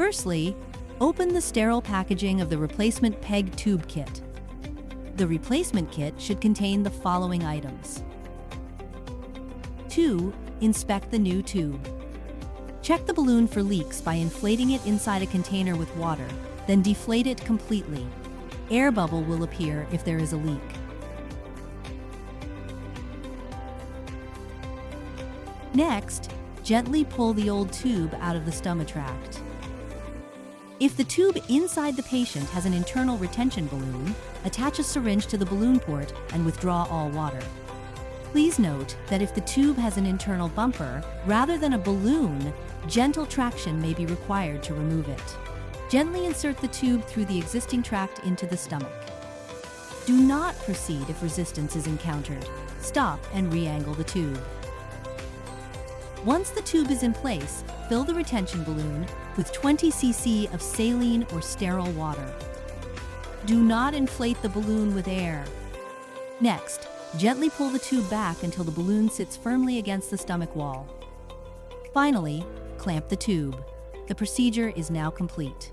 Firstly, open the sterile packaging of the replacement PEG tube kit. The replacement kit should contain the following items. 2. Inspect the new tube. Check the balloon for leaks by inflating it inside a container with water, then deflate it completely. Air bubble will appear if there is a leak. Next, gently pull the old tube out of the stomach tract. If the tube inside the patient has an internal retention balloon, attach a syringe to the balloon port and withdraw all water. Please note that if the tube has an internal bumper, rather than a balloon, gentle traction may be required to remove it. Gently insert the tube through the existing tract into the stomach. Do not proceed if resistance is encountered. Stop and re-angle the tube. Once the tube is in place, fill the retention balloon with 20 cc of saline or sterile water. Do not inflate the balloon with air. Next, gently pull the tube back until the balloon sits firmly against the stomach wall. Finally, clamp the tube. The procedure is now complete.